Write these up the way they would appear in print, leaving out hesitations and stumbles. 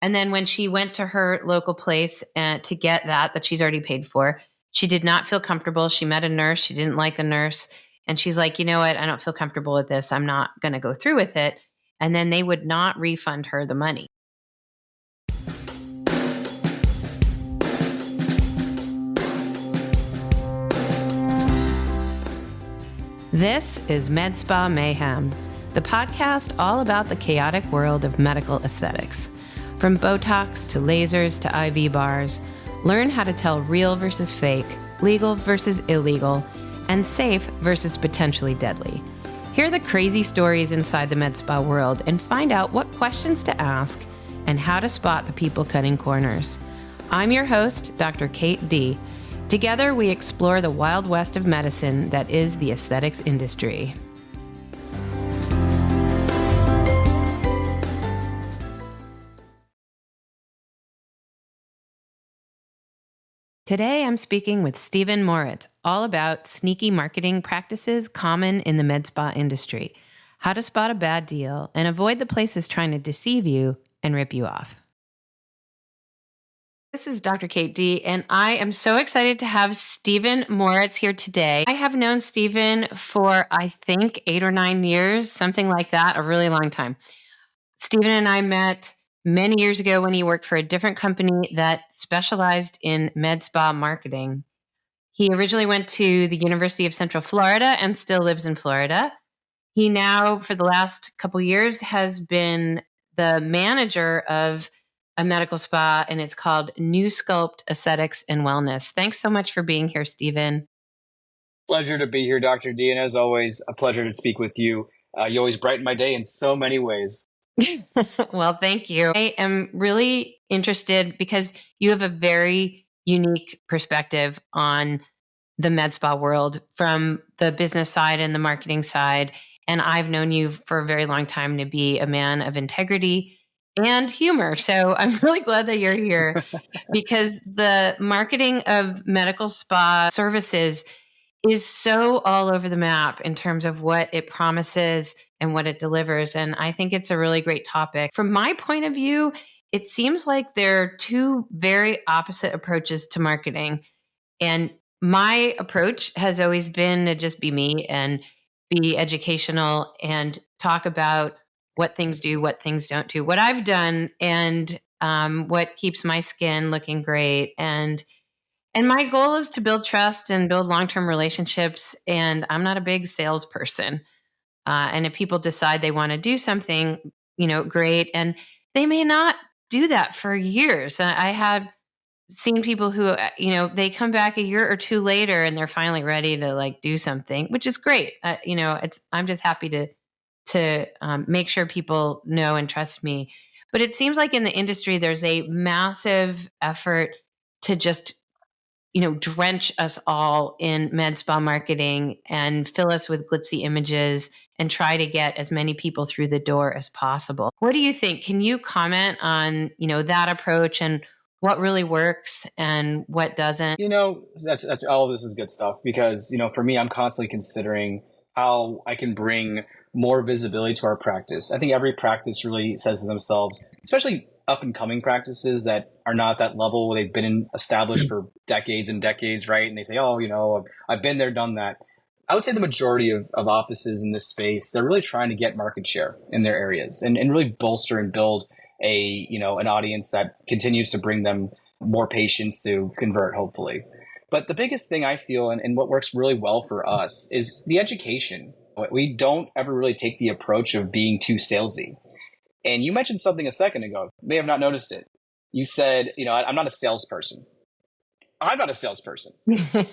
And then when she went to her local place to get that she's already paid for, she did not feel comfortable. She met a nurse. She didn't like the nurse. And she's like, you know what? I don't feel comfortable with this. I'm not going to go through with it. And then they would not refund her the money. This is Med Spa Mayhem, the podcast all about the chaotic world of medical aesthetics. From Botox to lasers to IV bars, learn how to tell real versus fake, legal versus illegal, and safe versus potentially deadly. Hear the crazy stories inside the med spa world and find out what questions to ask and how to spot the people cutting corners. I'm your host, Dr. Kate D. Together, we explore the wild west of medicine that is the aesthetics industry. Today, I'm speaking with Stephen Moritz, all about sneaky marketing practices common in the med spa industry, how to spot a bad deal, and avoid the places trying to deceive you and rip you off. This is Dr. Kate D, and I am so excited to have Stephen Moritz here today. I have known Stephen for, I think, 8 or 9 years, something like that, a really long time. Stephen and I met many years ago when he worked for a different company that specialized in med spa marketing. He originally went to the University of Central Florida and still lives in Florida. He now, for the last couple years, has been the manager of a medical spa, and it's called New Sculpt Aesthetics and Wellness. Thanks so much for being here, Stephen. Pleasure to be here, Dr. D. And as always, a pleasure to speak with you. You always brighten my day in so many ways. Well, thank you. I am really interested because you have a very unique perspective on the med spa world from the business side and the marketing side. And I've known you for a very long time to be a man of integrity and humor. So I'm really glad that you're here because the marketing of medical spa services is so all over the map in terms of what it promises and what it delivers. And I think it's a really great topic. From my point of view, it seems like there are two very opposite approaches to marketing. And my approach has always been to just be me and be educational and talk about what things do, what things don't do, what I've done, and what keeps my skin looking great. And my goal is to build trust and build long-term relationships. And I'm not a big salesperson. And if people decide they want to do something, great. And they may not do that for years. I have seen people who, they come back a year or two later and they're finally ready to do something, which is great. I'm just happy to make sure people know and trust me. But it seems like in the industry, there's a massive effort to just, drench us all in med spa marketing and fill us with glitzy images and try to get as many people through the door as possible. What do you think? Can you comment on, that approach and what really works and what doesn't? That's all of this is good stuff because, for me, I'm constantly considering how I can bring more visibility to our practice. I think every practice really says to themselves, especially up and coming practices that are not at that level where they've been established for decades and decades, right? And they say, I've been there, done that. I would say the majority of offices in this space, they're really trying to get market share in their areas and really bolster and build an audience that continues to bring them more patients to convert, hopefully. But the biggest thing I feel and what works really well for us is the education. We don't ever really take the approach of being too salesy. And you mentioned something a second ago. You may have not noticed it. You said, I'm not a salesperson. I'm not a salesperson.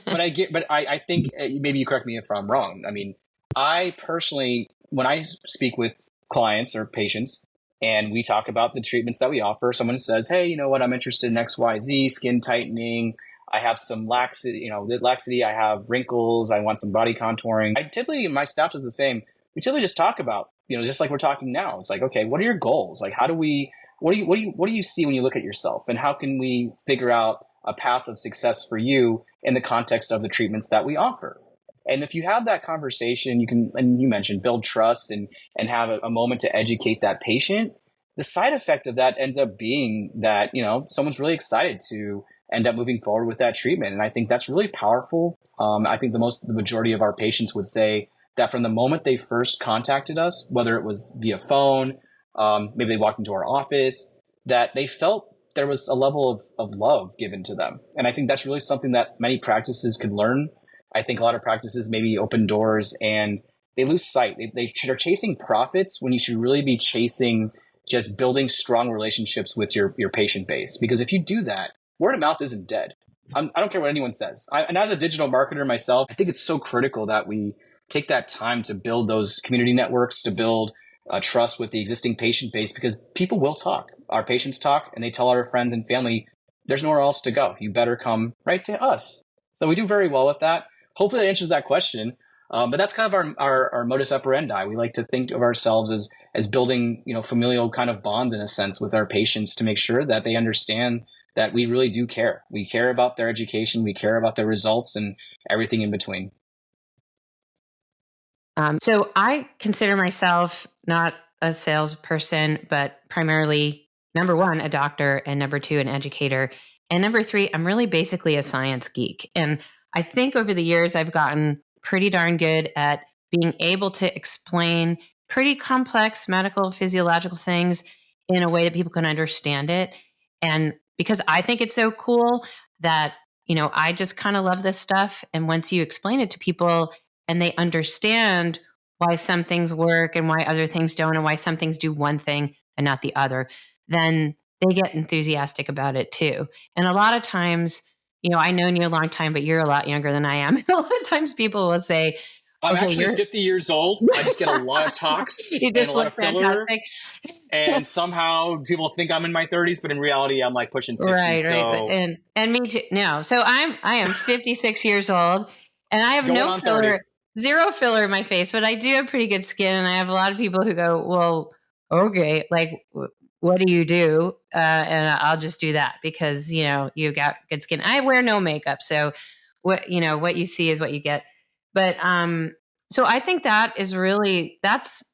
but I think maybe you correct me if I'm wrong. I mean, I personally, when I speak with clients or patients and we talk about the treatments that we offer, someone says, hey, you know what? I'm interested in XYZ, skin tightening. I have some laxity, I have wrinkles. I want some body contouring. My staff is the same. We typically just talk about, just like we're talking now. It's like, okay, what are your goals? Like, what do you see when you look at yourself? And how can we figure out a path of success for you in the context of the treatments that we offer? And if you have that conversation, you can, and you mentioned build trust and have a moment to educate that patient, the side effect of that ends up being that, someone's really excited to end up moving forward with that treatment. And I think that's really powerful. I think the majority of our patients would say that from the moment they first contacted us, whether it was via phone, maybe they walked into our office, that they felt there was a level of love given to them. And I think that's really something that many practices could learn. I think a lot of practices maybe open doors and they lose sight. They're chasing profits when you should really be chasing just building strong relationships with your patient base. Because if you do that, word of mouth isn't dead. I don't care what anyone says. And as a digital marketer myself, I think it's so critical that we take that time to build those community networks, to build trust with the existing patient base, because people will talk. Our patients talk and they tell our friends and family, there's nowhere else to go. You better come right to us. So we do very well with that. Hopefully that answers that question. But that's kind of our modus operandi. We like to think of ourselves as building, familial kind of bonds in a sense with our patients to make sure that they understand that we really do care. We care about their education. We care about their results and everything in between. So I consider myself not a salesperson, but primarily, number one, a doctor, and number two, an educator. And number three, I'm really basically a science geek. And I think over the years, I've gotten pretty darn good at being able to explain pretty complex medical, physiological things in a way that people can understand it. And because I think it's so cool that, I just kind of love this stuff. And once you explain it to people and they understand why some things work and why other things don't, and why some things do one thing and not the other, then they get enthusiastic about it too. And a lot of times, I've known you a long time, but you're a lot younger than I am. A lot of times people will say, I'm actually 50 years old. I just get a lot of talks you and just a lot look of filler. fantastic. And somehow people think I'm in my 30s, but in reality, I'm like pushing 60. Right. So and me too. No. So I am 56 years old and I have going no on filler, 30. zero filler in my face, but I do have pretty good skin. And I have a lot of people who go, well, okay, like, what do you do? And I'll just do that because, you've got good skin. I wear no makeup. So what you see is what you get. But, so I think that is really, that's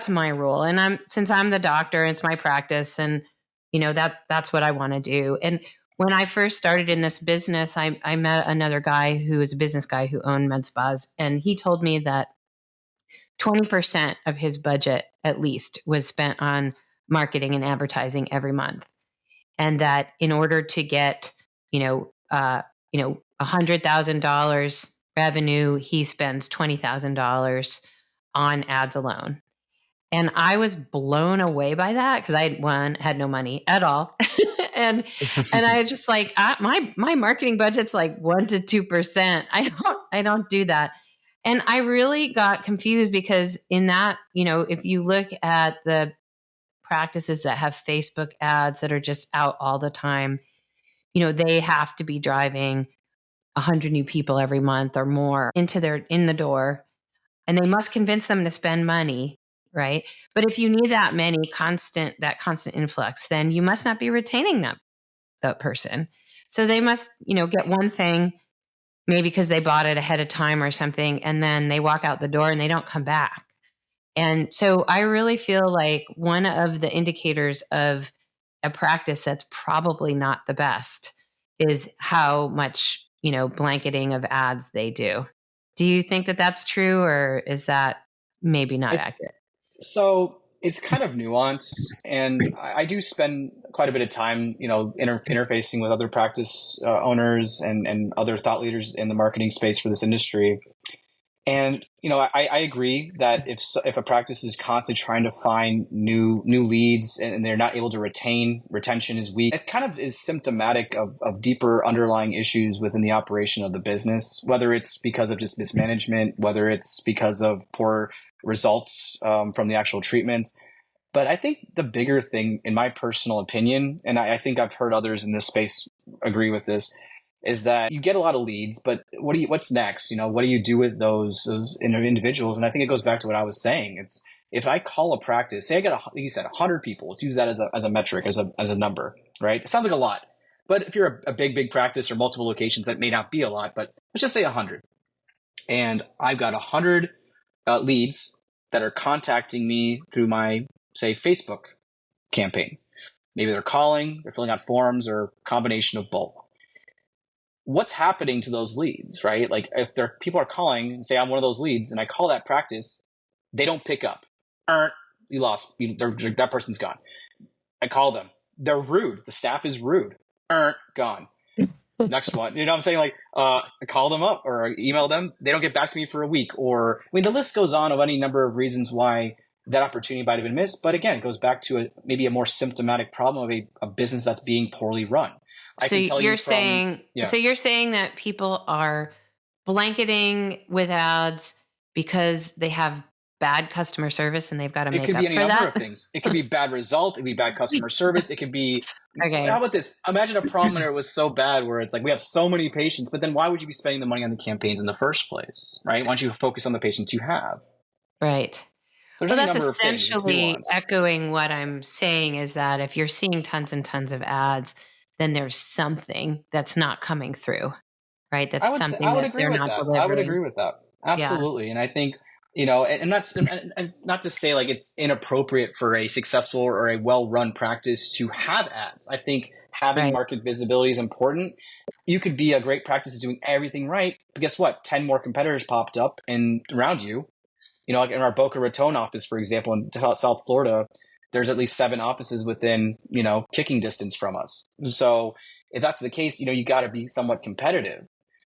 my role. And since I'm the doctor, it's my practice and, that's what I want to do. And when I first started in this business, I met another guy who was a business guy who owned med spas. And he told me that 20% of his budget at least was spent on marketing and advertising every month. And that in order to get, $100,000 revenue, he spends $20,000 on ads alone. And I was blown away by that because had no money at all. and I was just like, my marketing budget's like 1 to 2%. I don't do that. And I really got confused because in that, if you look at the practices that have Facebook ads that are just out all the time, they have to be driving 100 new people every month or more in the door, and they must convince them to spend money, right? But if you need that constant influx, then you must not be retaining that person. So they must, get one thing, maybe because they bought it ahead of time or something, and then they walk out the door and they don't come back. And so I really feel like one of the indicators of a practice that's probably not the best is how much, blanketing of ads they do. Do you think that that's true, or is that maybe not accurate? So it's kind of nuanced, and I do spend quite a bit of time, interfacing with other practice owners and other thought leaders in the marketing space for this industry. And, I agree that if a practice is constantly trying to find new leads and they're not able to retention is weak, it kind of is symptomatic of deeper underlying issues within the operation of the business, whether it's because of just mismanagement, whether it's because of poor results from the actual treatments. But I think the bigger thing, in my personal opinion, and I think I've heard others in this space agree with this, is that you get a lot of leads, but what's next? What do you do with those individuals? And I think it goes back to what I was saying. It's if I call a practice, say I get like you said, 100 people. Let's use that as a metric, as a number, right? It sounds like a lot, but if you're a big practice or multiple locations, that may not be a lot. But let's just say 100, and I've got 100 leads that are contacting me through my, say, Facebook campaign. Maybe they're calling, they're filling out forms, or combination of both. What's happening to those leads, right? Like if people are calling and say I'm one of those leads and I call that practice, they don't pick up. You lost. That person's gone. I call them. They're rude. The staff is rude. Gone. Next one. You know what I'm saying? Like, I call them up or email them. They don't get back to me for a week. Or, I mean, the list goes on of any number of reasons why that opportunity might have been missed. But again, it goes back to maybe a more symptomatic problem of a business that's being poorly run. So you're saying that people are blanketing with ads because they have bad customer service and they've got to make up for that? It could be any number of things. It could be bad results. It could be bad customer service. It could be, okay. How about this? Imagine a problem where it was so bad where it's like, we have so many patients, but then why would you be spending the money on the campaigns in the first place, right? Why don't you focus on the patients you have? Right. Well, that's essentially echoing what I'm saying is that if you're seeing tons and tons of ads, then there's something that's not coming through, right? That's something that they're not delivering. I would agree with that. Absolutely. Yeah. And I think, and that's and not to say like it's inappropriate for a successful or a well-run practice to have ads. I think having market visibility is important. You could be a great practice doing everything right, but guess what? 10 more competitors popped up around you. Like in our Boca Raton office, for example, in South Florida, there's at least 7 offices within, kicking distance from us. So if that's the case, you got to be somewhat competitive.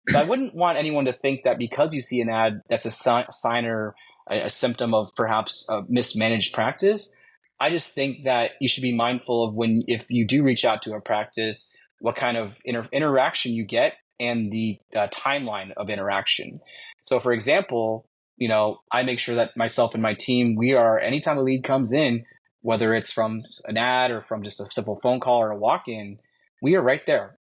So I wouldn't want anyone to think that because you see an ad that's a sign or a symptom of perhaps a mismanaged practice. I just think that you should be mindful of if you do reach out to a practice, what kind of interaction you get and the timeline of interaction. So for example, I make sure that myself and my team, anytime a lead comes in, whether it's from an ad or from just a simple phone call or a walk-in, we are right there,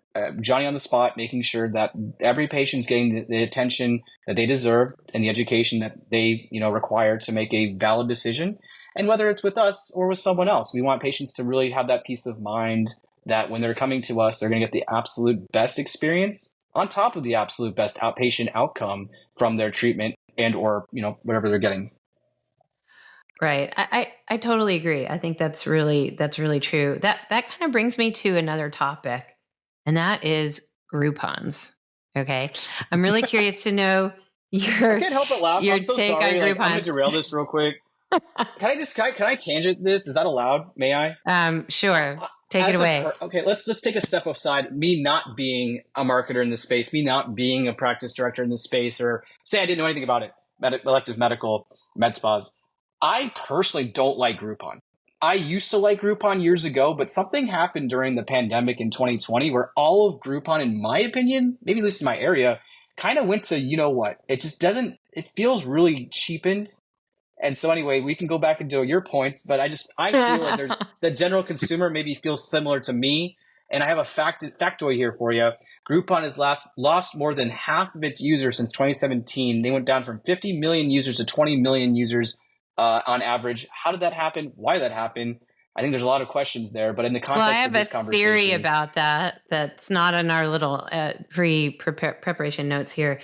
Johnny on the spot, making sure that every patient's getting the attention that they deserve and the education that they, require to make a valid decision. And whether it's with us or with someone else, we want patients to really have that peace of mind that when they're coming to us, they're going to get the absolute best experience on top of the absolute best outpatient outcome from their treatment and or whatever they're getting. Right. I totally agree. I think that's really true. That kind of brings me to another topic, and that is Groupons. Okay. I'm really curious to know your I can't help but laugh. Your I'm so take sorry. on Groupons. I'm going to derail this real quick. Can I tangent this? Is that allowed? May I? Sure. Take it away. Okay, let's take a step aside. Me not being a marketer in this space, me not being a practice director in this space, or say I didn't know anything about it, elective medical, med spas. I personally don't like Groupon. I used to like Groupon years ago, but something happened during the pandemic in 2020 where all of Groupon, in my opinion, maybe at least in my area, kind of went to, it just doesn't, it feels really cheapened. And so anyway, we can go back and do your points, but I feel like there's the general consumer maybe feels similar to me. And I have a factoid here for you. Groupon has lost more than half of its users since 2017. They went down from 50 million users to 20 million users on average. How did that happen? Why did that happen? I think there's a lot of questions there, but in the context of this conversation. I have a theory about that that's not in our little pre-preparation notes here.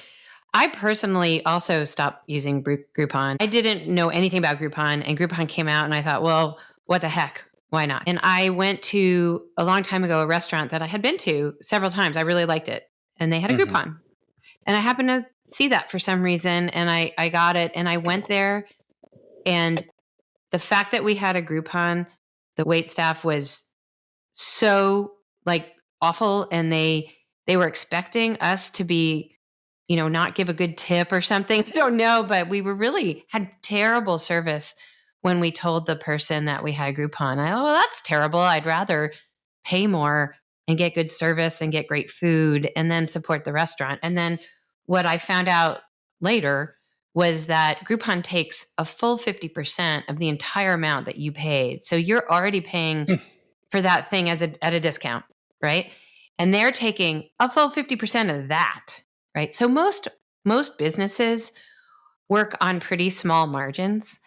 I personally also stopped using Groupon. I didn't know anything about Groupon, and Groupon came out, and I thought, well, what the heck? Why not? And I went to, a long time ago, a restaurant that I had been to several times. I really liked it, and they had a Groupon. And I happened to see that for some reason, and I got it, and I went there, and the fact that we had a Groupon, the wait staff was so awful, and they were expecting us to be, not give a good tip or something. I don't know, but we had terrible service when we told the person that we had a Groupon. Well, that's terrible. I'd rather pay more and get good service and get great food and then support the restaurant. And then what I found out later was that Groupon takes a full 50% of the entire amount that you paid. So you're already paying for that thing at a discount, right? And they're taking a full 50% of that. Right. So most businesses work on pretty small margins.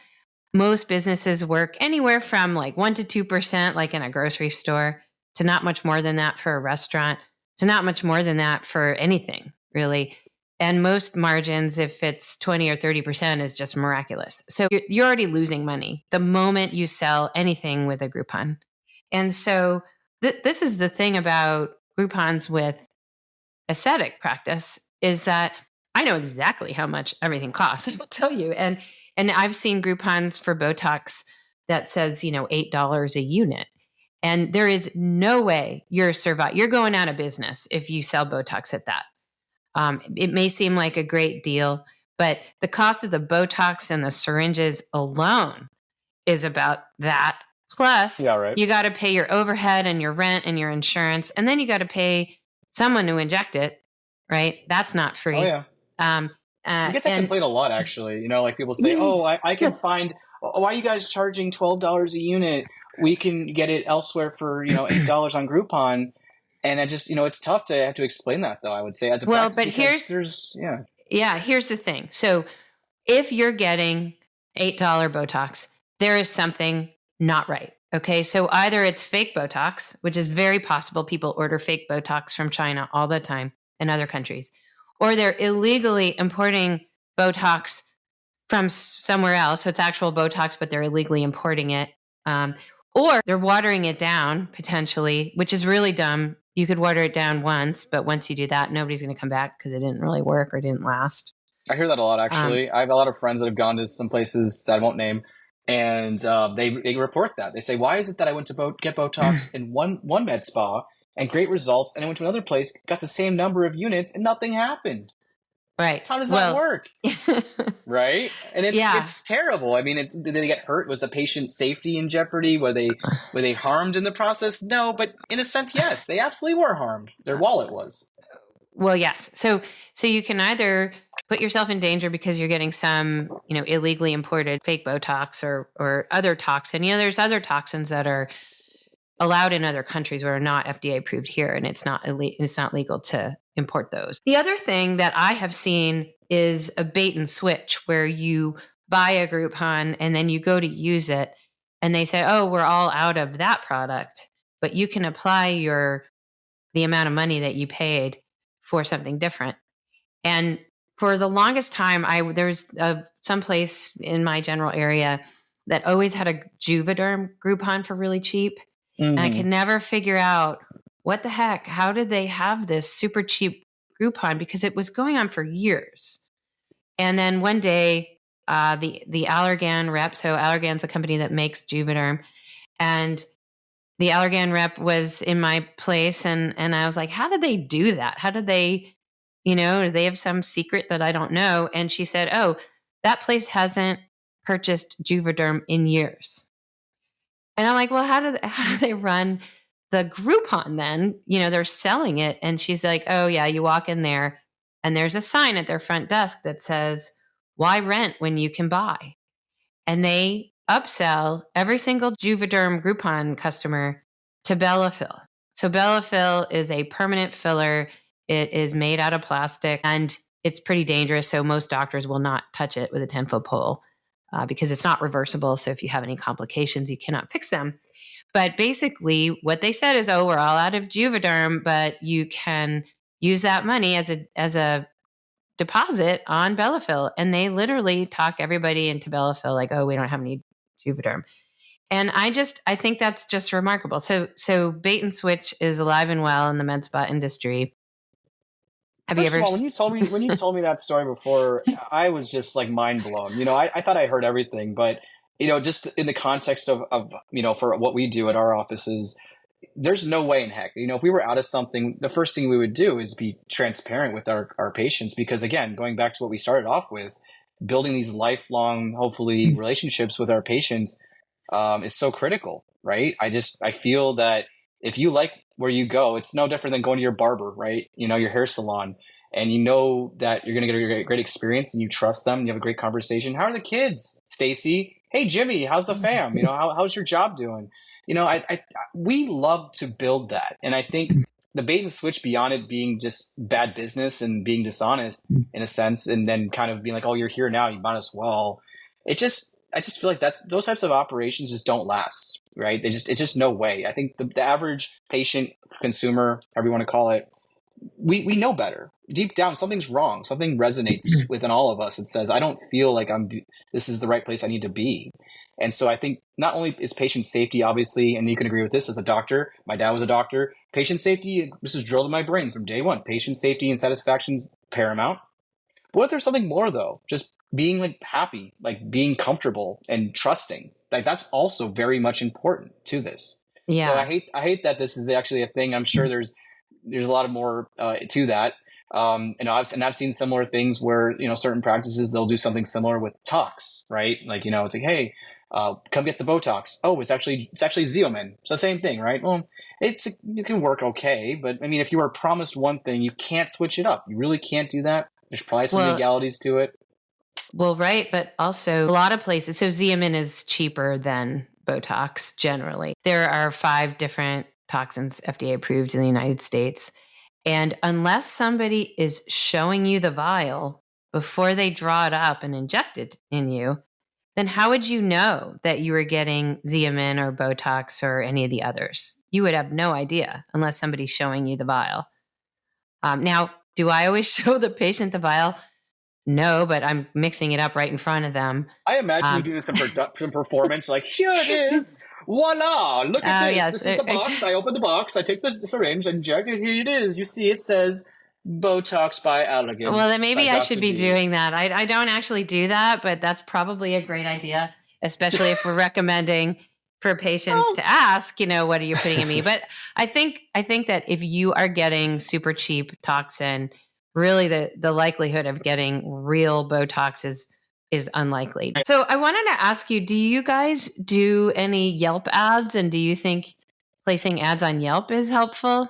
Most businesses work anywhere from 1% to 2%, like in a grocery store, to not much more than that for a restaurant, to not much more than that for anything, really. And most margins, if it's 20 or 30%, is just miraculous. So you're already losing money the moment you sell anything with a Groupon. And so this is the thing about Groupons with aesthetic practice is that I know exactly how much everything costs. I'll tell you. And I've seen Groupons for Botox that says, $8 a unit. And there is no way you're going out of business if you sell Botox at that. It may seem like a great deal, but the cost of the Botox and the syringes alone is about that. Plus, Yeah, right. you got to pay your overhead and your rent and your insurance, and then you got to pay someone to inject it, right? That's not free. Oh, yeah. You get that complaint a lot, actually. Like people say, "Oh, I can find. Why are you guys charging $12 a unit? We can get it elsewhere for $8 on Groupon." And I just it's tough to have to explain that, though. I would say as a practice, but here's the thing. So if you're getting $8 Botox, there is something not right. Okay, so either it's fake Botox, which is very possible. People order fake Botox from China all the time and other countries, or they're illegally importing Botox from somewhere else. So it's actual Botox, but they're illegally importing it. Or they're watering it down potentially, which is really dumb. You could water it down once, but once you do that, nobody's going to come back because it didn't really work or didn't last. I hear that a lot, actually. I have a lot of friends that have gone to some places that I won't name, and they report that. They say, "Why is it that I went to get Botox in one med spa and great results, and I went to another place, got the same number of units, and nothing happened?" Right. How does that work? Right? And it's terrible. I mean, did they get hurt? Was the patient's safety in jeopardy? Were they harmed in the process? No, but in a sense, yes, they absolutely were harmed. Their wallet was. Well, yes. So you can either put yourself in danger because you're getting some, illegally imported fake Botox or other toxin. There's other toxins that are allowed in other countries or are not FDA approved here, and it's not legal to import those. The other thing that I have seen is a bait and switch where you buy a Groupon and then you go to use it and they say, "Oh, we're all out of that product, but you can apply the amount of money that you paid for something different." And for the longest time, there's some place in my general area that always had a Juvederm Groupon for really cheap. Mm-hmm. And I could never figure out what the heck, how did they have this super cheap Groupon? Because it was going on for years. And then one day, the Allergan rep, so Allergan's a company that makes Juvederm, and the Allergan rep was in my place, and I was like, how did they do that? How did they, do they have some secret that I don't know? And she said, "Oh, that place hasn't purchased Juvederm in years." And I'm like, "Well, how do they run the Groupon then? They're selling it." And she's like, "Oh yeah, you walk in there and there's a sign at their front desk that says, 'Why rent when you can buy?'" And they upsell every single Juvederm Groupon customer to Bellafill. So Bellafill is a permanent filler. It is made out of plastic and it's pretty dangerous. So most doctors will not touch it with a 10-foot pole because it's not reversible. So if you have any complications, you cannot fix them. But basically what they said is, "Oh, we're all out of Juvederm, but you can use that money as a deposit on Bellafill." And they literally talk everybody into Bellafill like, "Oh, we don't have any Juvederm." And I think that's just remarkable. So bait and switch is alive and well in the med spa industry. First of all, when you told me that story before, I was just like mind blown. I thought I heard everything, but just in the context of for what we do at our offices, there's no way in heck. If we were out of something, the first thing we would do is be transparent with our patients, because again, going back to what we started off with, building these lifelong, hopefully, relationships with our patients is so critical, right? I feel that if you like where you go, it's no different than going to your barber, right? Your hair salon, and that you're going to get a great experience, and you trust them, and you have a great conversation. "How are the kids, Stacy? Hey, Jimmy, how's the fam? How's your job doing?" We love to build that. And I think the bait and switch, beyond it being just bad business and being dishonest in a sense, and then kind of being like, "Oh, you're here now, you might as well." I just feel like those types of operations just don't last, right? It's just no way. I think the average patient, consumer, however you want to call it, we know better. Deep down, something's wrong. Something resonates within all of us. It says, "I don't feel like this is the right place I need to be." And so I think not only is patient safety, obviously, and you can agree with this as a doctor, my dad was a doctor, patient safety, this is drilled in my brain from day one. Patient safety and satisfaction is paramount. But what if there's something more though? Just being like happy, like being comfortable and trusting. Like that's also very much important to this. So Yeah. I hate that this is actually a thing. I'm sure there's a lot of more to that. I've seen similar things where, certain practices, they'll do something similar with talks, right? Like, it's like, hey, come get the Botox. Oh, it's actually Xeomin. It's the same thing, right? Well, you can work okay, but I mean, if you are promised one thing, you can't switch it up. You really can't do that. There's probably some Well, legalities to it. well, right. But also a lot of places. So Xeomin is cheaper than Botox generally. There are 5 different toxins FDA approved in the United States. And unless somebody is showing you the vial before they draw it up and inject it in you, then how would you know that you were getting Xeomin or Botox or any of the others? You would have no idea unless somebody's showing you the vial. Now, do I always show the patient the vial? No, but I'm mixing it up right in front of them. I imagine you do some performance, like, here it is. Voila! Look at this. Yes. This is the box. I open the box. I take the syringe and inject it. Here it is. You see, it says Botox by Allergan. Well, then maybe by I Dr. should be D. doing that. I don't actually do that, but that's probably a great idea, especially if we're recommending for patients to ask, what are you putting in me? But I think that if you are getting super cheap toxin, really the likelihood of getting real Botox is unlikely. So I wanted to ask you, do you guys do any Yelp ads, and do you think placing ads on Yelp is helpful?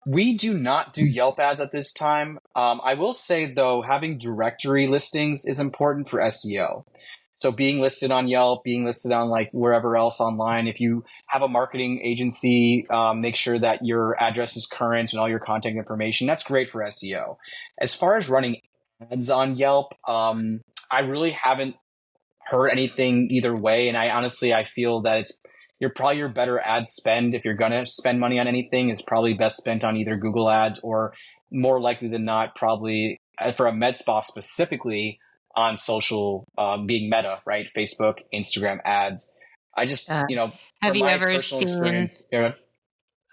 We do not do Yelp ads at this time. I will say, though, having directory listings is important for SEO. So being listed on Yelp, being listed on like wherever else online. If you have a marketing agency, make sure that your address is current and all your contact information. That's great for SEO. As far as running ads on Yelp, I really haven't heard anything either way. And I feel that your better ad spend, if you're going to spend money on anything, is probably best spent on either Google ads or more likely than not, probably for a med spa specifically on social, being Meta, right? Facebook, Instagram ads. I just, Uh, have from you my ever personal seen? experience, yeah.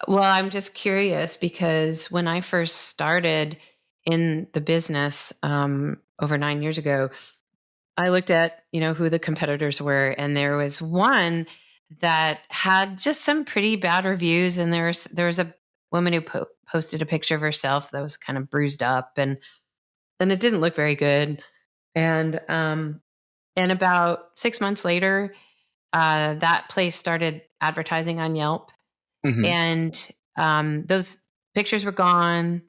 Well, I'm just curious because when I first started in the business over 9 years ago, I looked at who the competitors were, and there was one that had just some pretty bad reviews, and there was a woman who posted a picture of herself that was kind of bruised up, and it didn't look very good. And about 6 months later, that place started advertising on Yelp, Mm-hmm. and those pictures were gone.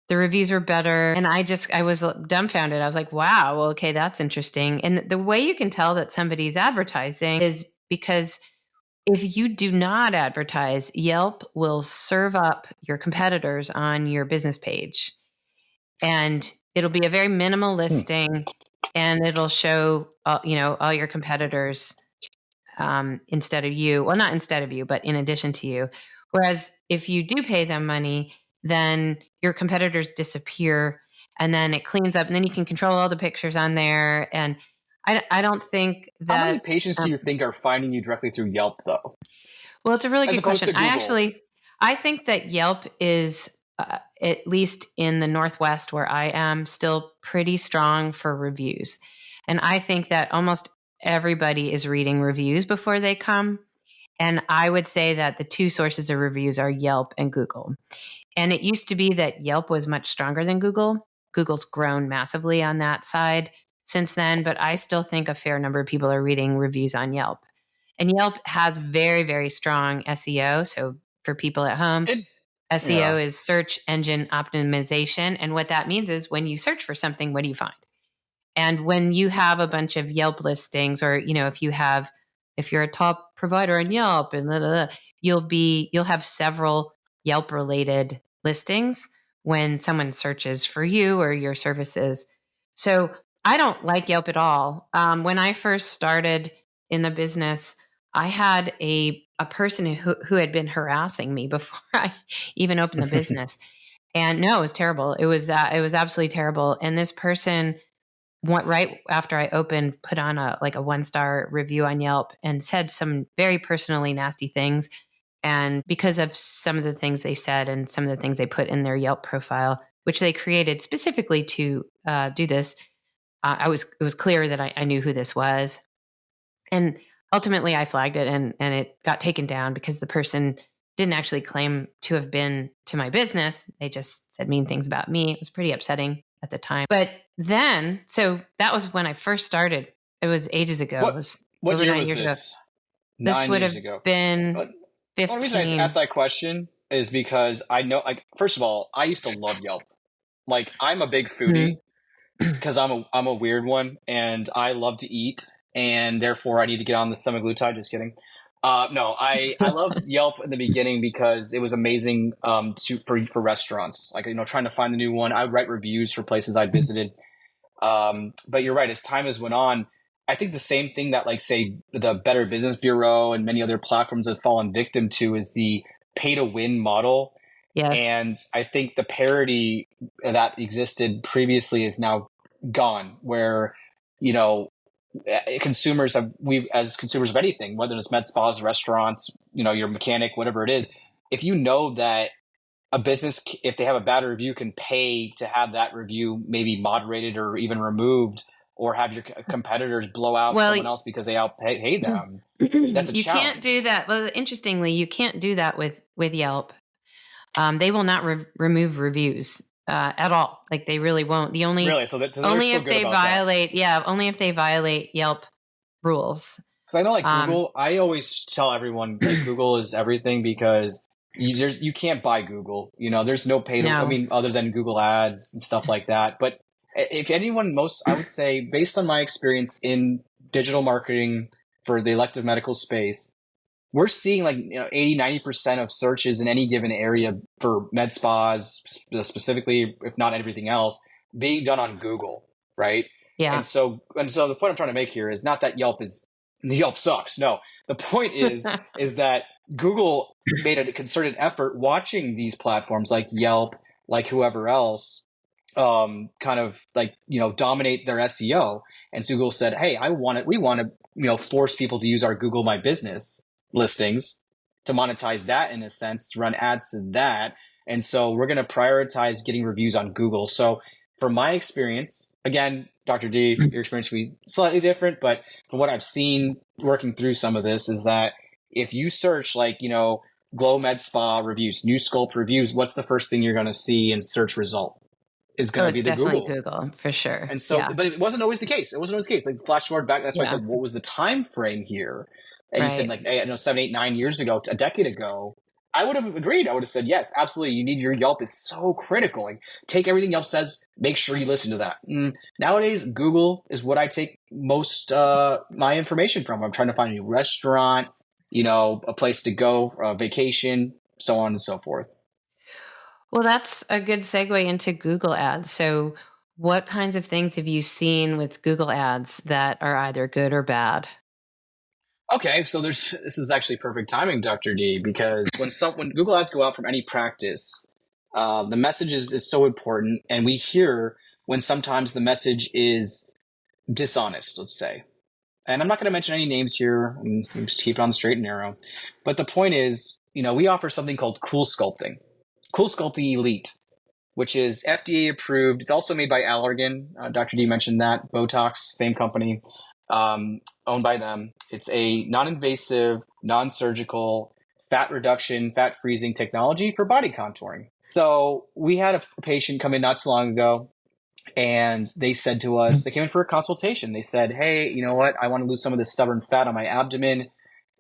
The reviews were better, and I was dumbfounded. I was like, wow, well, okay, that's interesting. And the way you can tell that somebody's advertising is because if you do not advertise, Yelp will serve up your competitors on your business page, and it'll be a very minimal listing, and it'll show all your competitors instead of you. Well, not instead of you, but in addition to you. Whereas if you do pay them money, then your competitors disappear, and then it cleans up, and then you can control all the pictures on there. And I don't think How many that. patients do you think are finding you directly through Yelp, though, Well, it's a really as good opposed question. to Google? I think that Yelp is, at least in the Northwest where I am, still pretty strong for reviews. And I think that almost everybody is reading reviews before they come. And I would say that the 2 sources of reviews are Yelp and Google. And it used to be that Yelp was much stronger than Google. Google's grown massively on that side since then, but I still think a fair number of people are reading reviews on Yelp. And Yelp has very, very strong SEO. So for people at home, It, SEO yeah. is search engine optimization. And what that means is when you search for something, what do you find? And when you have a bunch of Yelp listings, or if you're a top provider on Yelp, and blah, blah, blah, you'll have several Yelp related listings when someone searches for you or your services. So I don't like Yelp at all. When I first started in the business, I had a person who had been harassing me before I even opened the business. And no, it was terrible. It was absolutely terrible. And this person right after I opened, put on a 1-star review on Yelp and said some very personally nasty things. And because of some of the things they said and some of the things they put in their Yelp profile, which they created specifically to do this, it was clear that I knew who this was. And ultimately I flagged it, and it got taken down because the person didn't actually claim to have been to my business. They just said mean things about me. It was pretty upsetting at the time. But then, so that was when I first started. It was ages ago. It was What over year 9 was years ago. this? This would years have ago. been The only 15. reason I asked that question is because I know, like, first of all, I used to love Yelp. Like, I'm a big foodie because I'm a weird one, and I love to eat, and therefore I need to get on the semaglutide. Just kidding. No, I loved Yelp in the beginning because it was amazing for restaurants. Like, trying to find the new one. I would write reviews for places I'd visited. But you're right. As time has went on, I think the same thing that, like, say, the Better Business Bureau and many other platforms have fallen victim to is the pay to win model. Yes. And I think the parity that existed previously is now gone, where, as consumers of anything, whether it's med spas, restaurants, your mechanic, whatever it is, if you know that a business, if they have a bad review, can pay to have that review maybe moderated or even removed, or have your competitors blow out someone else because they outpay them. That's a you challenge. Can't do that. Well, interestingly, you can't do that with Yelp. They will not remove reviews at all. Like, they really won't. Only if they violate Yelp rules. Because I know, like, Google, I always tell everyone, like, Google is everything, because you can't buy Google. There's no pay to, I mean, other than Google ads and stuff like that. But if anyone, I would say, based on my experience in digital marketing for the elective medical space, we're seeing, like, 80-90% of searches in any given area for med spas, specifically, if not everything else, being done on Google, right? Yeah. And so the point I'm trying to make here is not that Yelp sucks. No, the point is that Google made a concerted effort watching these platforms like Yelp, like whoever else, kind of, like, dominate their SEO. And so Google said, hey, we want to, force people to use our Google My Business listings to monetize that, in a sense, to run ads to that. And so we're going to prioritize getting reviews on Google. So from my experience, again, Dr. D, your experience will be slightly different, but from what I've seen working through some of this is that if you search, like, Glow Med Spa reviews, New Sculpt reviews, what's the first thing you're going to see in search result? Is going to be the Google for sure. And so, but it wasn't always the case. Like, flash forward back. That's why I said, what was the time frame here? And you said, like, 7, 8, 9 years ago, a decade ago, I would have agreed. I would have said, yes, absolutely. You need your Yelp is so critical. Like, take everything Yelp says, make sure you listen to that. Nowadays, Google is what I take most my information from. I'm trying to find a new restaurant, a place to go, a vacation, so on and so forth. Well, that's a good segue into Google ads. So what kinds of things have you seen with Google ads that are either good or bad? Okay, so this is actually perfect timing, Dr. D, because when Google ads go out from any practice, the message is so important, and we hear when sometimes the message is dishonest, let's say. And I'm not going to mention any names here. I'm just keep it on the straight and narrow. But the point is, we offer something called Cool Sculpting Elite, which is FDA approved. It's also made by Allergan. Dr. D mentioned that. Botox, same company. Owned by them. It's a non-invasive, non-surgical fat reduction, fat freezing technology for body contouring. So we had a patient come in not too long ago, and they said to us, they came in for a consultation. They said, hey, you know what? I want to lose some of this stubborn fat on my abdomen,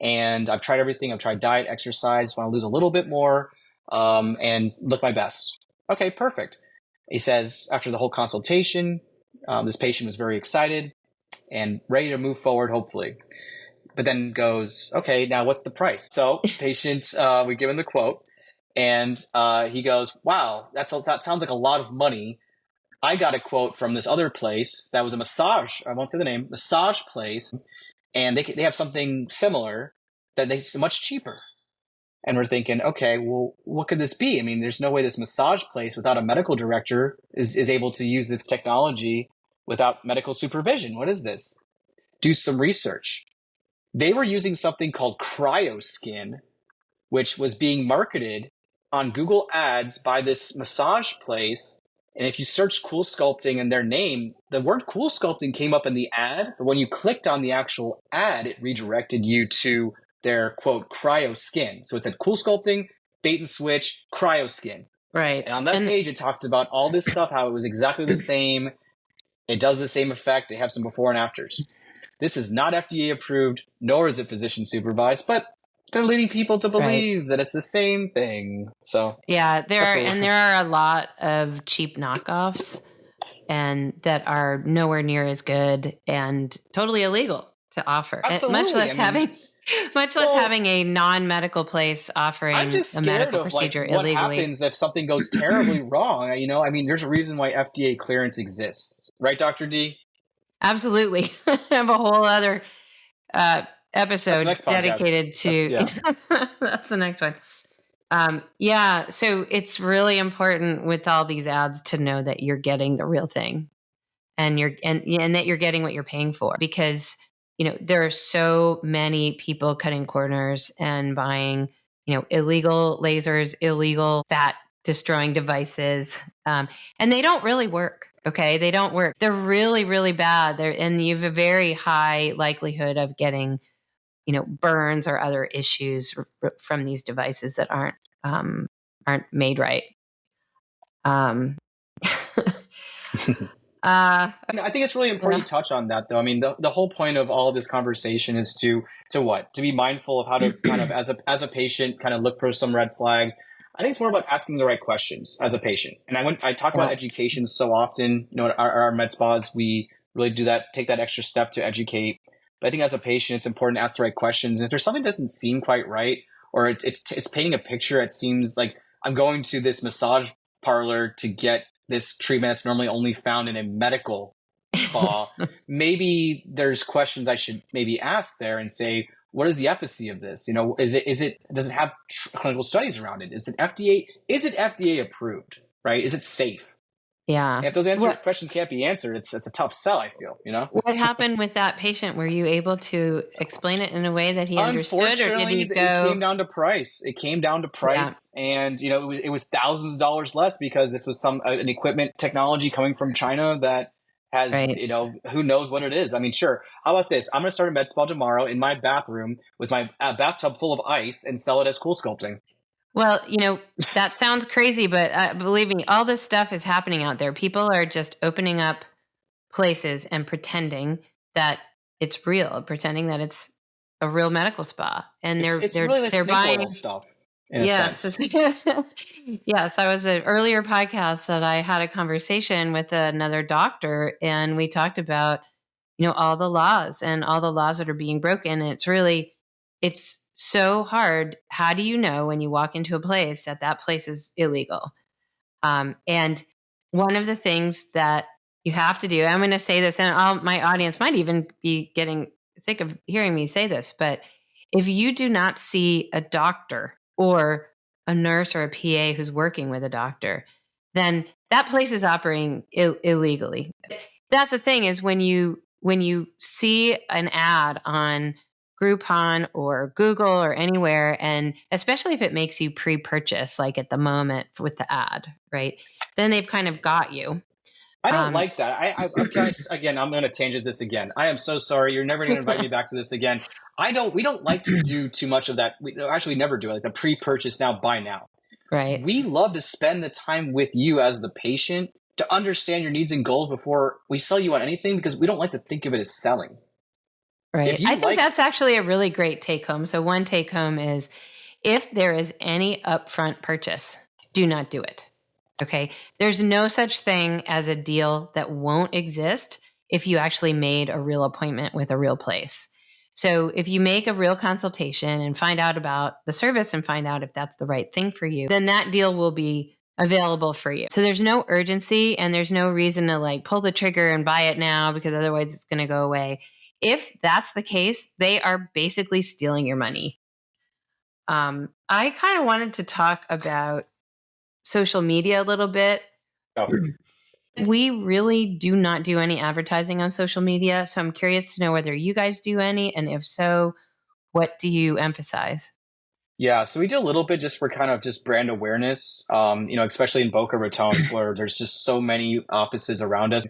and I've tried everything. I've tried diet, exercise, want to lose a little bit more, and look my best. Okay, perfect. He says, after the whole consultation, this patient was very excited and ready to move forward, hopefully. But then goes, okay, now what's the price? So patient, we give him the quote, and he goes, wow, that sounds like a lot of money. I got a quote from this other place that was a massage, I won't say the name, massage place, and they have something similar that's much cheaper. And we're thinking, okay, well, what could this be? I mean, there's no way this massage place without a medical director is able to use this technology without medical supervision. What is this? Do some research. They were using something called cryoskin, which was being marketed on Google Ads by this massage place. And if you search Cool Sculpting in their name, the word Cool Sculpting came up in the ad. But when you clicked on the actual ad, it redirected you to their, quote, cryoskin. So it said Cool Sculpting, bait and switch, cryoskin. Right. And on that page, it talked about all this stuff, how it was exactly the same. It does the same effect. They have some before and afters. This is not FDA approved, nor is it physician supervised, but they're leading people to believe that it's the same thing. So yeah, there are a lot of cheap knockoffs and that are nowhere near as good and totally illegal to offer. Absolutely. Much less having a non-medical place offering I'm just a scared medical of procedure what illegally. happens if something goes terribly wrong. There's a reason why FDA clearance exists, right, Dr. D? Absolutely. I have a whole other episode dedicated to that's the next one. So it's really important with all these ads to know that you're getting the real thing and that you're getting what you're paying for, because there are so many people cutting corners and buying illegal lasers, illegal fat destroying devices, and they don't really work. Okay, they don't work. They're really, really bad. And you have a very high likelihood of getting burns or other issues from these devices that aren't made right. I think it's really important to touch on that, though. I mean, the whole point of all of this conversation is to what? To be mindful of how to kind of, as a patient, kind of look for some red flags. I think it's more about asking the right questions as a patient. And I talk about education so often. At our med spas, we really do that, take that extra step to educate. But I think as a patient, it's important to ask the right questions. And if there's something that doesn't seem quite right, or it's painting a picture, it seems like I'm going to this massage parlor to get this treatment that's normally only found in a medical spa. Maybe there's questions I should maybe ask there and say, what is the efficacy of this? Does it have clinical studies around it? Is it FDA approved, right? Is it safe? Yeah. And if those questions can't be answered, it's a tough sell, I feel, What happened with that patient? Were you able to explain it in a way that he understood, or did he go? It came down to price. And it was thousands of dollars less because this was an equipment technology coming from China that has, who knows what it is. I mean, sure. How about this? I'm going to start a med spa tomorrow in my bathroom with my bathtub full of ice and sell it as Cool Sculpting. Well, that sounds crazy, but believe me, all this stuff is happening out there. People are just opening up places and pretending that it's real, pretending that it's a real medical spa, and they're buying stuff. Yes, yes. I was an earlier podcast that I had a conversation with another doctor, and we talked about all the laws that are being broken. And it's so hard. How do you know when you walk into a place that place is illegal? And one of the things that you have to do, I'm going to say this, and my audience might even be getting sick of hearing me say this, but if you do not see a doctor or a nurse or a PA who's working with a doctor, then that place is operating illegally. That's the thing, is when you see an ad on Groupon or Google or anywhere, and especially if it makes you pre-purchase, like at the moment with the ad, right? Then they've kind of got you. I don't like that. Again, I'm going to tangent this again. I am so sorry. You're never going to invite me back to this again. We don't like to do too much of that. We never do it. Like the pre-purchase now, buy now. Right. We love to spend the time with you as the patient to understand your needs and goals before we sell you on anything, because we don't like to think of it as selling. Right. I think that's actually a really great take home. So one take home is, if there is any upfront purchase, do not do it. Okay. There's no such thing as a deal that won't exist if you actually made a real appointment with a real place. So if you make a real consultation and find out about the service and find out if that's the right thing for you, then that deal will be available for you. So there's no urgency, and there's no reason to pull the trigger and buy it now, because otherwise it's going to go away. If that's the case, they are basically stealing your money. I kind of wanted to talk about social media a little bit. We really do not do any advertising on social media. So I'm curious to know whether you guys do any. And if so, what do you emphasize? Yeah, so we do a little bit just for kind of just brand awareness, especially in Boca Raton, where there's just so many offices around us.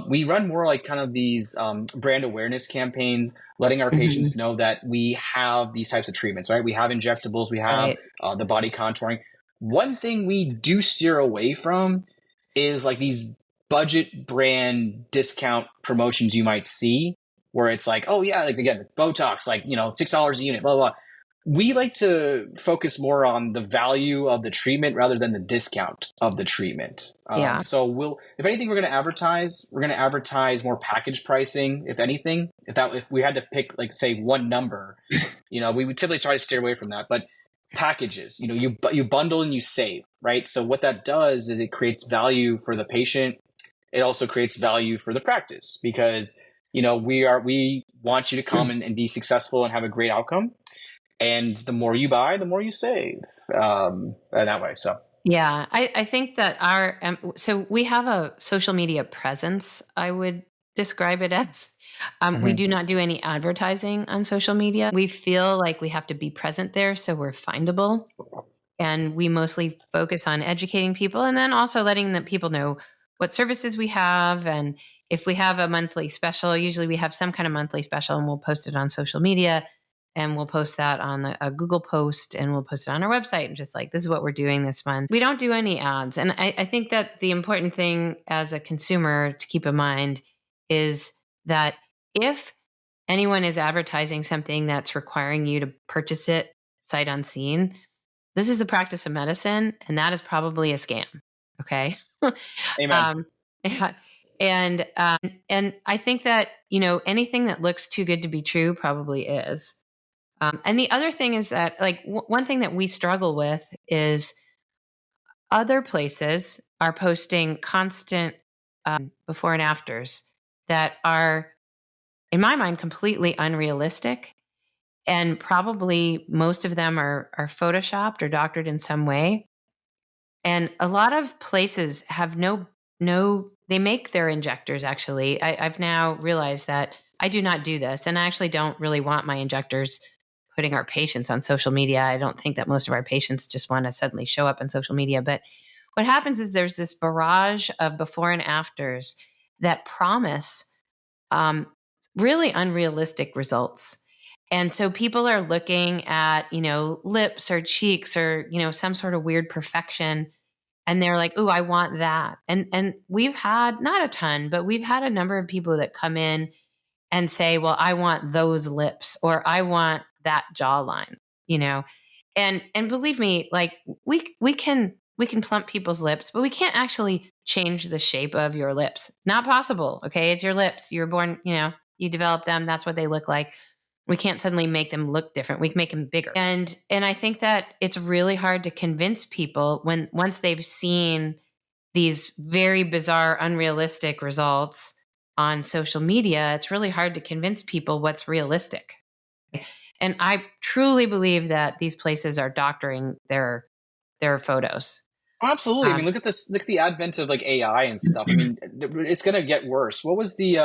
We run more like kind of these brand awareness campaigns, letting our Mhm. patients know that we have these types of treatments, right? We have injectables, we have Right. the body contouring. One thing we do steer away from is like these budget brand discount promotions you might see, where it's like, oh yeah, like again, Botox, like, $6 a unit, blah, blah, blah. We like to focus more on the value of the treatment rather than the discount of the treatment. Yeah. So if anything, we're going to advertise more package pricing. If anything, if we had to pick, like, say, one number, we would typically try to steer away from that. But packages, you bundle and you save, right? So what that does is it creates value for the patient. It also creates value for the practice because we want you to come and be successful and have a great outcome. And the more you buy, the more you save. That way. So Yeah, I think that so we have a social media presence, I would describe it as. We Mhm. do not do any advertising on social media. We feel like we have to be present there so we're findable. And we mostly focus on educating people and then also letting the people know what services we have. And if we have a monthly special, usually we have some kind of monthly special and we'll post it on social media and we'll post that on a Google post and we'll post it on our website and just like, this is what we're doing this month. We don't do any ads. And I think that the important thing as a consumer to keep in mind is that if anyone is advertising something that's requiring you to purchase it sight unseen, this is the practice of medicine, and that is probably a scam. Okay. Amen. um, yeah. And I think that anything that looks too good to be true probably is. And the other thing is that like one thing that we struggle with is other places are posting constant before and afters that are, in my mind, completely unrealistic, and probably most of them are photoshopped or doctored in some way. And a lot of places have no they make their injectors actually. I've now realized that I do not do this. And I actually don't really want my injectors putting our patients on social media. I don't think that most of our patients just want to suddenly show up on social media. But what happens is there's this barrage of before and afters that promise um, really unrealistic results. And so people are looking at, lips or cheeks or, some sort of weird perfection, and they're like, "Ooh, I want that." And we've had not a ton, but we've had a number of people that come in and say, "Well, I want those lips or I want that jawline," you know. And believe me, like we can plump people's lips, but we can't actually change the shape of your lips. Not possible, okay? It's your lips. You're born, you develop them, that's what they look like. We can't suddenly make them look different. We can make them bigger. And I think that it's really hard to convince people when once they've seen these very bizarre, unrealistic results on social media, it's really hard to convince people what's realistic. And I truly believe that these places are doctoring their photos. Absolutely. I mean, Um, look at this. Look at the advent of like AI and stuff. I mean, it's going to get worse. What was the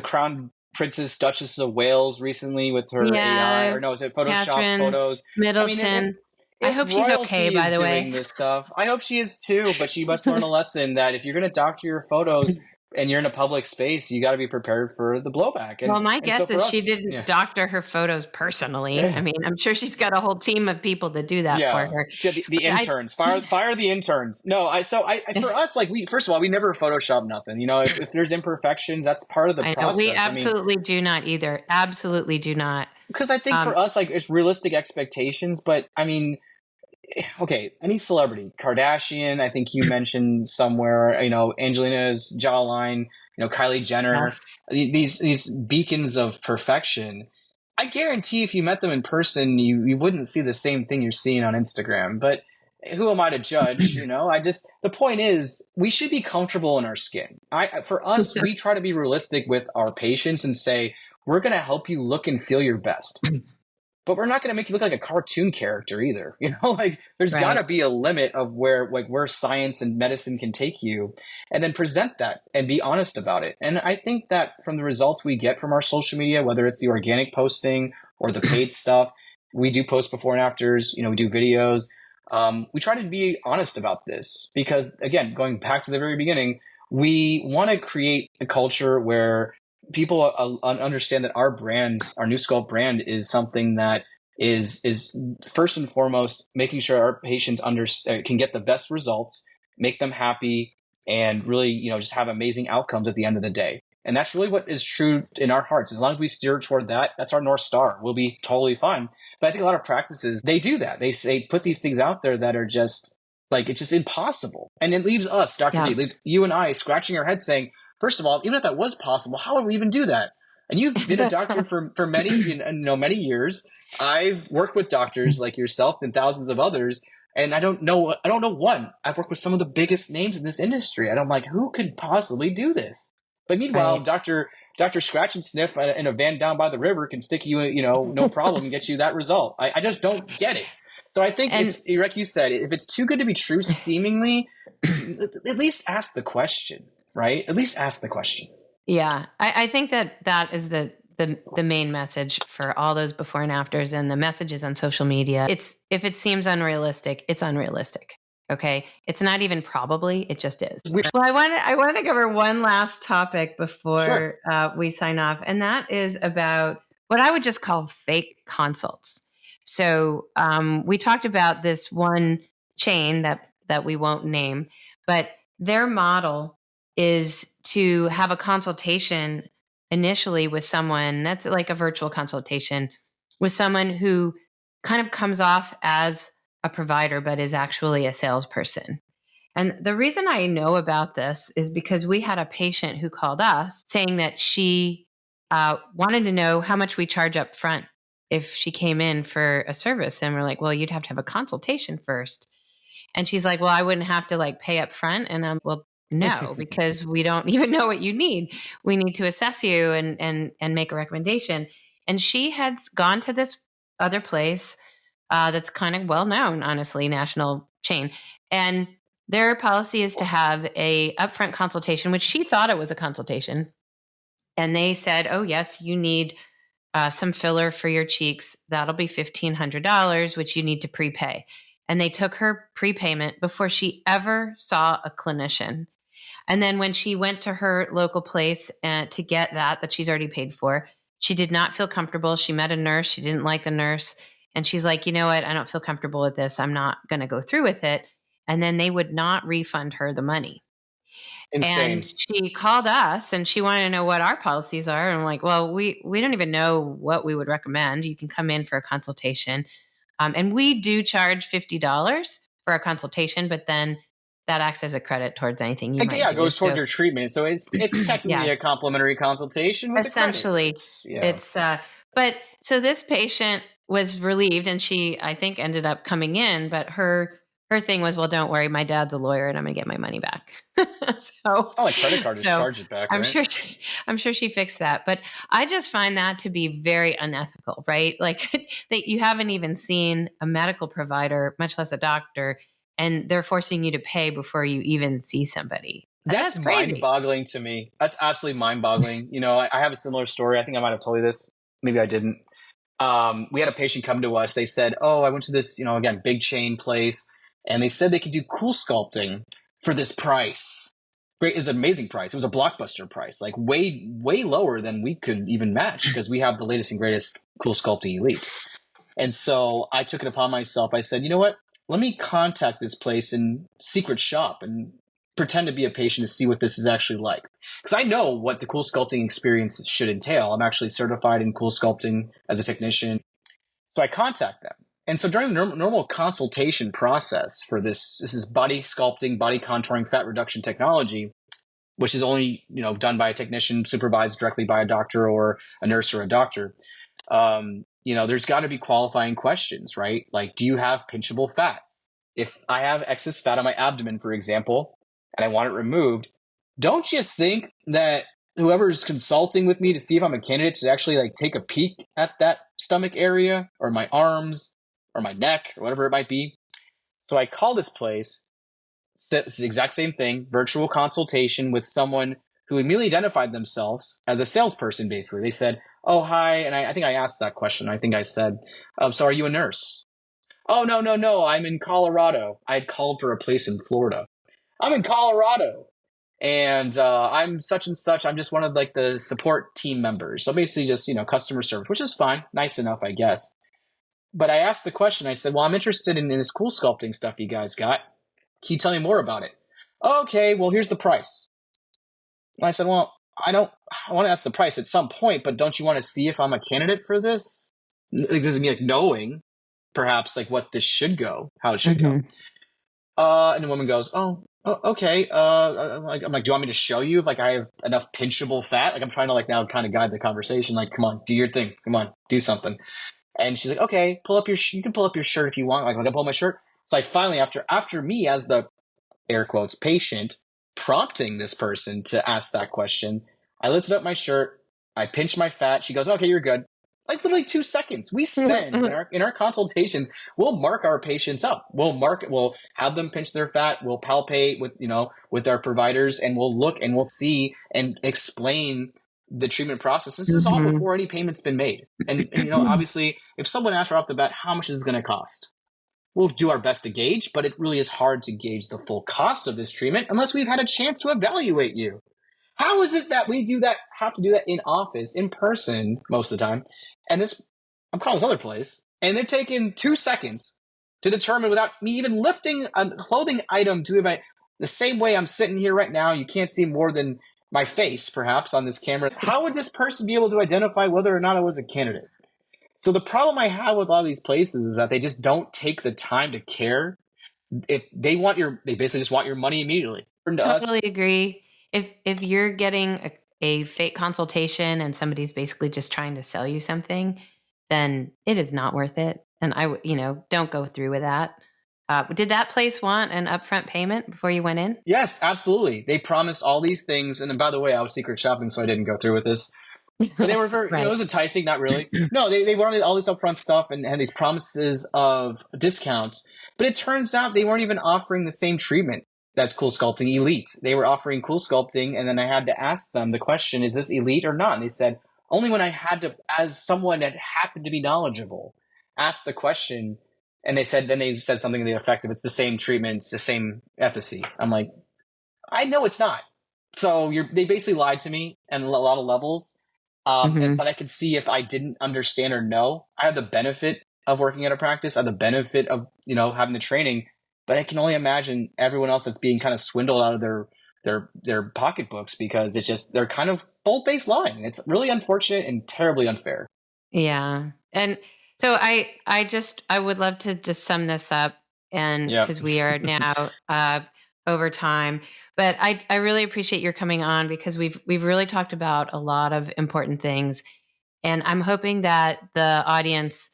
Crown Princess Duchess of Wales recently with her AI, yeah, or no, is it Photoshop Catherine photos? I mean, Middleton. I if hope she's okay, royalty by is the way. doing this stuff, I hope she is too. But she must learn a lesson that if you're going to doctor your photos and you're in a public space, you got to be prepared for the blowback. And Well, my and so guess for is she us, didn't yeah. doctor her photos personally. I mean, I'm sure she's got a whole team of people to do that for Yeah. her. So the But interns, fire the interns. No, for us, like, we, first of all, we never Photoshop nothing. If there's imperfections, that's part of the I know we process. I mean, absolutely do not either. Absolutely do not. because I think Um, for us, like, it's realistic expectations. But I mean, okay, any celebrity, Kardashian, I think you mentioned somewhere, Angelina's jawline, Kylie Jenner, yes. these beacons of perfection. I guarantee if you met them in person, you wouldn't see the same thing you're seeing on Instagram. But who am I to judge? The point is, we should be comfortable in our skin. For us, we try to be realistic with our patients and say, we're going to help you look and feel your best. but we're not going to make you look like a cartoon character either. Like there's got to Right. be a limit of where science and medicine can take you, and then present that and be honest about it. And I think that from the results we get from our social media, whether it's the organic posting or the paid stuff, we do post before and afters, we do videos. We try to be honest about this because, again, going back to the very beginning, we want to create a culture where people understand that our brand, our New Sculpt brand, is something that is first and foremost making sure our patients can get the best results, make them happy, and really, just have amazing outcomes at the end of the day. And that's really what is true in our hearts. As long as we steer toward that, that's our North Star. We'll be totally fine. But I think a lot of practices, they do that. They put these things out there that are just like, it's just impossible. And it leaves us, Dr. D, it leaves you and I scratching our heads saying, first of all, even if that was possible, how would we even do that? And you've been a doctor for many, many years. I've worked with doctors like yourself and thousands of others. And I don't know one. I've worked with some of the biggest names in this industry. And I'm like, who could possibly do this? But meanwhile, Right. Dr. Scratch and Sniff in a van down by the river can stick you, no problem, and get you that result. I just don't get it. So I think And it's like you said, if it's too good to be true, seemingly, at least ask the question, right? At least ask the question. yeah, I think that is the main message for all those before and afters and the messages on social media. If it seems unrealistic, it's unrealistic. Okay. It's not even probably, it just is. Well, I want to cover one last topic Sure. before we sign off. And that is about what I would just call fake consults. So we talked about this one chain that we won't name, but their model is to have a consultation initially with someone that's like a virtual consultation with someone who kind of comes off as a provider, but is actually a salesperson. And the reason I know about this is because we had a patient who called us saying that she wanted to know how much we charge up front if she came in for a service. And we're like, well, you'd have to have a consultation first. And she's like, well, I wouldn't have to like pay up front. And I'm, well, no, because we don't even know what you need. We need to assess you and make a recommendation. And she had gone to this other place that's kind of well known, honestly, national chain. And their policy is to have a upfront consultation, which she thought it was a consultation. And they said, oh, yes, you need some filler for your cheeks. That'll be $1,500, which you need to prepay. And they took her prepayment before she ever saw a clinician. And then when she went to her local place to get that she's already paid for, she did not feel comfortable. She met a nurse. She didn't like the nurse. And she's like, you know what? I don't feel comfortable with this. I'm not going to go through with it. And then they would not refund her the money. And Insane. she called us and she wanted to know what our policies are. And I'm like, well, we don't even know what we would recommend. You can come in for a consultation. And we do charge $50 for a consultation, but then that acts as a credit towards anything you might Yeah, it do. goes toward So your treatment. So it's technically yeah, a complimentary consultation with a credit. essentially it's, but so this patient was relieved and she, I think, ended up coming in, but her thing was, well, don't worry, my dad's a lawyer and I'm going to get my money back. so, Oh, like credit card, just so charge it back, I'm right? sure I'm sure she fixed that, but I just find that to be very unethical, right? Like that you haven't even seen a medical provider, much less a doctor, and they're forcing you to pay before you even see somebody. That's That's crazy. mind-boggling to me. That's absolutely mind-boggling. I have a similar story. I think I might have told you this. Maybe I didn't. We had a patient come to us. They said, "Oh, I went to this, again, big chain place, and they said they could do cool sculpting for this price. Great, it was an amazing price. It was a blockbuster price, like way, way lower than we could even match because we have the latest and greatest Cool Sculpting Elite." And so I took it upon myself. I said, you know what? Let me contact this place and secret shop and pretend to be a patient to see what this is actually like. Because I know what the cool sculpting experience should entail. I'm actually certified in cool sculpting as a technician. So I contact them. And so during the normal consultation process for this is body sculpting, body contouring, fat reduction technology, which is only done by a technician, supervised directly by a doctor or a nurse or a doctor. There's got to be qualifying questions, right? Like, do you have pinchable fat? If I have excess fat on my abdomen, for example, and I want it removed, don't you think that whoever's consulting with me to see if I'm a candidate to actually like take a peek at that stomach area or my arms or my neck or whatever it might be. So I call this place. It's the exact same thing, virtual consultation with someone who immediately identified themselves as a salesperson, basically. They said, oh, hi. And I think I asked that question. I think I said, so are you a nurse? Oh, no. I'm in Colorado. I had called for a place in Florida. I'm in Colorado. And I'm such and such. I'm just one of like the support team members. So basically just, customer service, which is fine. Nice enough, I guess. But I asked the question. I said, well, I'm interested in this cool sculpting stuff you guys got. Can you tell me more about it? Okay, well, here's the price. And I said, well, I want to ask the price at some point, but don't you want to see if I'm a candidate for this? Like, this is me like knowing perhaps like what this should go, how it should go. And the woman goes, oh, okay. I'm like, do you want me to show you if like I have enough pinchable fat? Like I'm trying to like now kind of guide the conversation. Like, come on, do your thing. Come on, do something. And she's like, okay, you can pull up your shirt if you want. Like, I can pull my shirt. So I finally, after me as the air quotes patient, prompting this person to ask that question, I lifted up my shirt. I pinched my fat. She goes, okay, you're good. Like literally 2 seconds. We spend in our consultations, we'll mark our patients up. We'll have them pinch their fat. We'll palpate with our providers, and we'll look and we'll see and explain the treatment process. This is all before any payment's been made. And obviously, if someone asks right off the bat, how much is it going to cost? We'll do our best to gauge, but it really is hard to gauge the full cost of this treatment unless we've had a chance to evaluate you. How is it that we have to do that in office, in person, most of the time? And I'm calling this other place, and they're taking 2 seconds to determine without me even lifting a clothing item to about the same way I'm sitting here right now. You can't see more than my face, perhaps, on this camera. How would this person be able to identify whether or not I was a candidate? So the problem I have with a lot of these places is that they just don't take the time to care. If they basically just want your money immediately. Totally agree. If you're getting a fake consultation and somebody's basically just trying to sell you something, then it is not worth it. And don't go through with that. Did that place want an upfront payment before you went in? Yes, absolutely. They promised all these things. And by the way, I was secret shopping, so I didn't go through with this. But they were very, right. It was enticing, not really. No, they wanted all this upfront stuff and had these promises of discounts. But it turns out they weren't even offering the same treatment that's Cool Sculpting Elite. They were offering Cool Sculpting, and then I had to ask them the question, is this Elite or not? And they said, only when I had to, as someone that happened to be knowledgeable, ask the question. And they said something to the effect of, it's the same treatment, it's the same efficacy. I'm like, I know it's not. So they basically lied to me on a lot of levels. But I could see if I didn't understand or know. I have the benefit of working at a practice. I have the benefit of having the training. But I can only imagine everyone else that's being kind of swindled out of their pocketbooks because it's just they're kind of bold-faced lying. It's really unfortunate and terribly unfair. Yeah, and so I would love to just sum this up, and because we are now over time. But I really appreciate your coming on because we've really talked about a lot of important things, and I'm hoping that the audience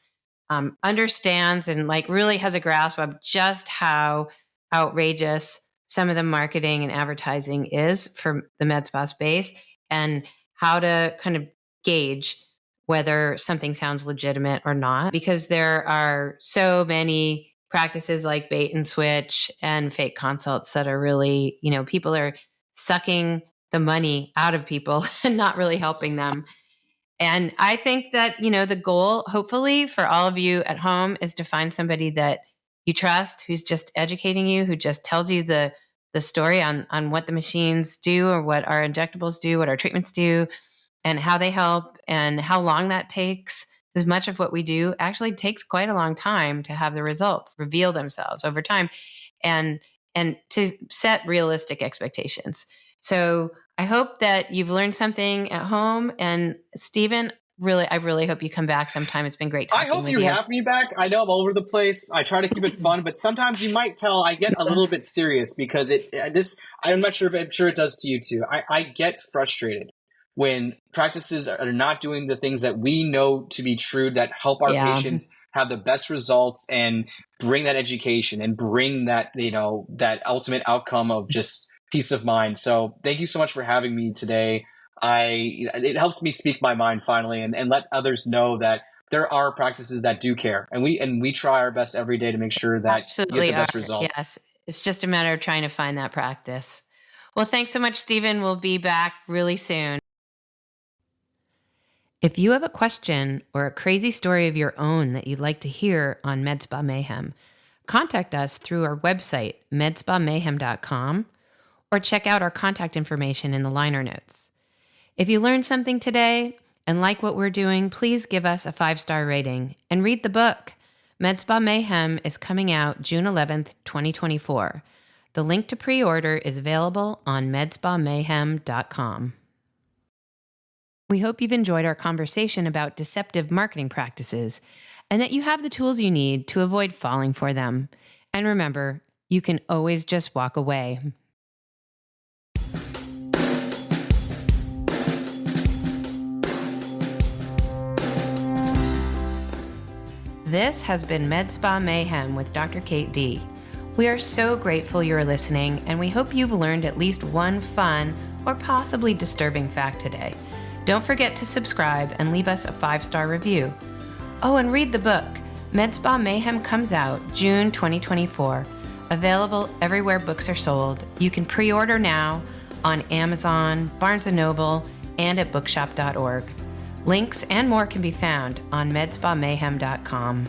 understands and like really has a grasp of just how outrageous some of the marketing and advertising is for the med spa space, and how to kind of gauge whether something sounds legitimate or not, because there are so many practices like bait and switch and fake consults that are really, people are sucking the money out of people and not really helping them. And I think that, the goal, hopefully, for all of you at home is to find somebody that you trust, who's just educating you, who just tells you the story on what the machines do or what our injectables do, what our treatments do, and how they help and how long that takes. As much of what we do actually takes quite a long time to have the results reveal themselves over time, and to set realistic expectations. So I hope that you've learned something at home. And Stephen, I really hope you come back sometime. It's been great talking with you. I hope you have me back. I know I'm all over the place. I try to keep it fun, but sometimes you might tell I get a little bit serious because I'm not sure, but I'm sure it does to you too. I get frustrated when practices are not doing the things that we know to be true that help our patients have the best results and bring that education and bring that, that ultimate outcome of just peace of mind. So thank you so much for having me today. it helps me speak my mind finally and let others know that there are practices that do care. And we try our best every day to make sure that you get Absolutely the best are. results. Yes. It's just a matter of trying to find that practice. Well, thanks so much, Stephen. We'll be back really soon. If you have a question or a crazy story of your own that you'd like to hear on Med Spa Mayhem, contact us through our website, medspamayhem.com, or check out our contact information in the liner notes. If you learned something today and like what we're doing, please give us a 5-star rating and read the book. Med Spa Mayhem is coming out June 11th, 2024. The link to pre-order is available on medspamayhem.com. We hope you've enjoyed our conversation about deceptive marketing practices and that you have the tools you need to avoid falling for them. And remember, you can always just walk away. This has been Med Spa Mayhem with Dr. Kate D. We are so grateful you're listening, and we hope you've learned at least one fun or possibly disturbing fact today. Don't forget to subscribe and leave us a 5-star review. Oh, and read the book. Med Spa Mayhem comes out June 2024. Available everywhere books are sold. You can pre-order now on Amazon, Barnes & Noble, and at bookshop.org. Links and more can be found on medspamayhem.com.